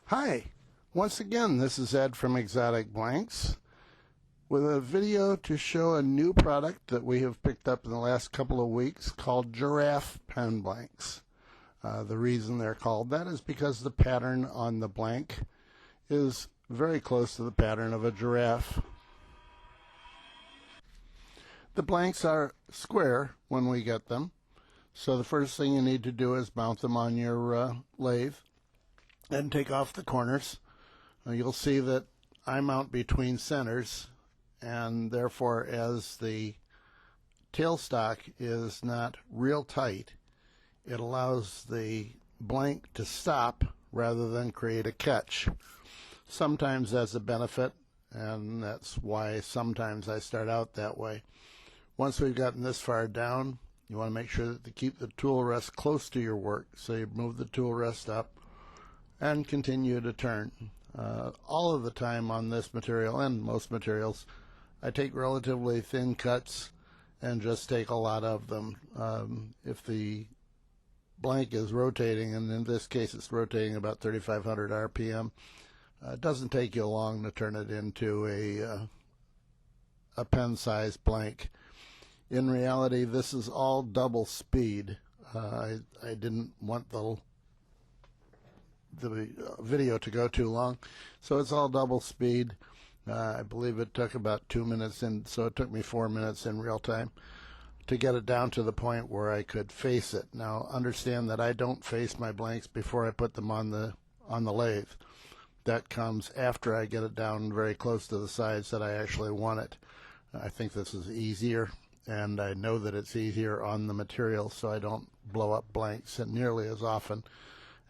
Hi, once again this is Ed from ExoticBlanks with a video to show a new product that we have picked up in the last couple of weeks called Giraffe Pen Blanks. The reason they're called that is because the pattern on the blank is very close to the pattern of a giraffe. The blanks are square when we get them, so the first thing you need to do is mount them on your lathe and take off the corners. You'll see that I mount between centers, and therefore as the tailstock is not real tight, it allows the blank to stop rather than create a catch. Sometimes that's a benefit, and that's why sometimes I start out that way. Once we've gotten this far down, you want to make sure that to keep the tool rest close to your work, so you move the tool rest up and continue to turn. All of the time on this material and most materials, I take relatively thin cuts and just take a lot of them. If the blank is rotating, and in this case it's rotating about 3,500 RPM, it doesn't take you long to turn it into a pen-sized blank. In reality, this is all double speed. I didn't want the video to go too long, so it's all double speed. I believe it took about 2 minutes, and so it took me 4 minutes in real time to get it down to the point where I could face it. Now understand that I don't face my blanks before I put them on the lathe. That comes after I get it down very close to the size that I actually want it. I think this is easier, and I know that it's easier on the material, so I don't blow up blanks nearly as often.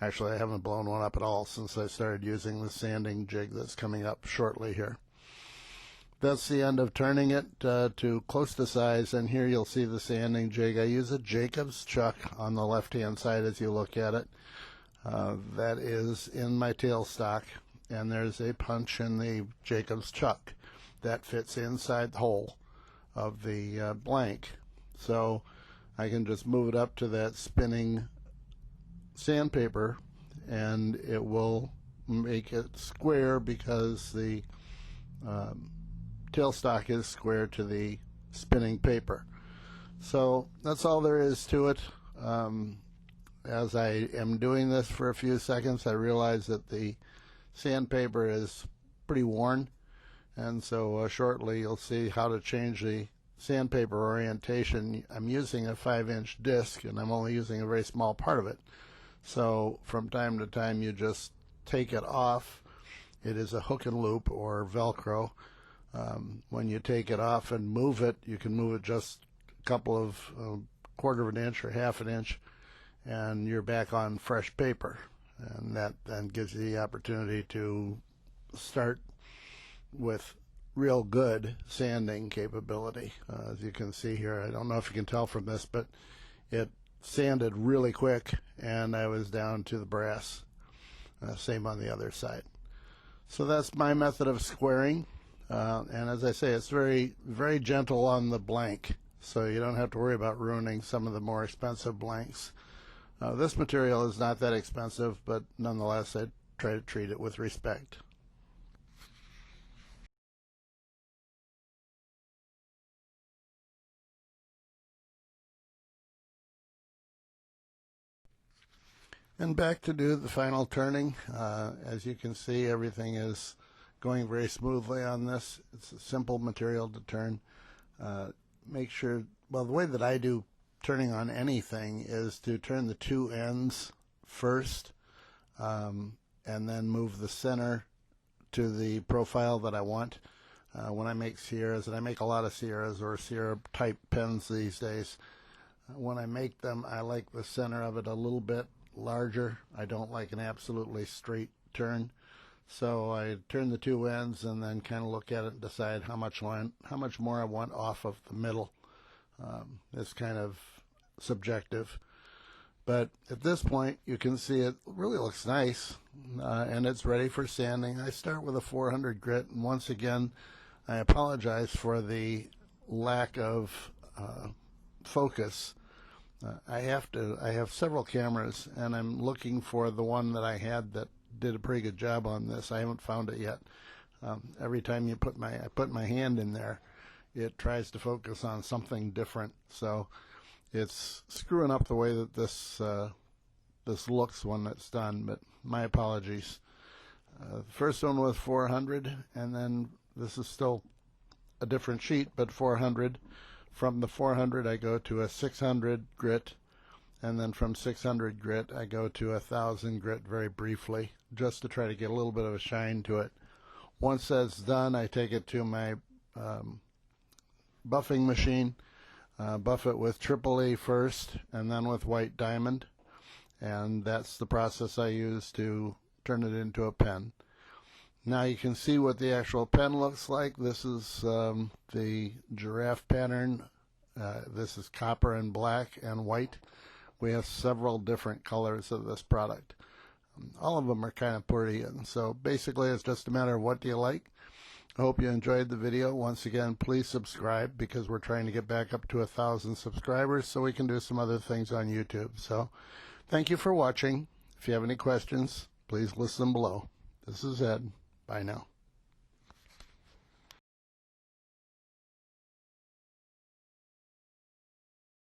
Actually, I haven't blown one up at all since I started using the sanding jig that's coming up shortly here. That's the end of turning it to close to size, and here you'll see the sanding jig. I use a Jacob's chuck on the left-hand side as you look at it. That is in my tailstock, and there's a punch in the Jacob's chuck that fits inside the hole of the blank. So I can just move it up to that spinning sandpaper, and it will make it square because the tailstock is square to the spinning paper. So that's all there is to it. As I am doing this for a few seconds, I realize that the sandpaper is pretty worn, and so shortly you'll see how to change the sandpaper orientation. I'm using a 5-inch disc, and I'm only using a very small part of it. So from time to time you just take it off. It is a hook and loop or Velcro. When you take it off and move it, you can move it just a couple of quarter of an inch or half an inch, and you're back on fresh paper. And that then gives you the opportunity to start with real good sanding capability. As you can see here, I don't know if you can tell from this, but it sanded really quick, and I was down to the brass. Same on the other side. So that's my method of squaring, and as I say, it's very, very gentle on the blank, so you don't have to worry about ruining some of the more expensive blanks. This material is not that expensive, but nonetheless I try to treat it with respect. And back to do the final turning. As you can see, everything is going very smoothly on this. It's a simple material to turn. Make sure, well, the way that I do turning on anything is to turn the two ends first, and then move the center to the profile that I want. When I make Sierras, and I make a lot of Sierras or Sierra type pens these days, when I make them, I like the center of it a little bit larger. I don't like an absolutely straight turn, so I turn the two ends and then kind of look at it and decide how much more I want off of the middle. It's kind of subjective, but at this point you can see it really looks nice, and it's ready for sanding. I start with a 400 grit, and once again I apologize for the lack of focus. I have several cameras, and I'm looking for the one that I had that did a pretty good job on this. I haven't found it yet. Every time I put my hand in there, it tries to focus on something different. So it's screwing up the way that this looks when it's done, but my apologies. The first one was 400, and then this is still a different sheet, but 400. From the 400 I go to a 600 grit, and then from 600 grit I go to 1,000 grit very briefly, just to try to get a little bit of a shine to it. Once that's done, I take it to my buffing machine, buff it with EEE first, and then with white diamond, and that's the process I use to turn it into a pen. Now you can see what the actual pen looks like. This is the Giraffe pattern. This is copper and black and white. We have several different colors of this product. All of them are kind of pretty, and so basically it's just a matter of what do you like. I hope you enjoyed the video. Once again, please subscribe, because we're trying to get back up to 1,000 subscribers so we can do some other things on YouTube. So thank you for watching. If you have any questions, please list them below. This is Ed. Bye now.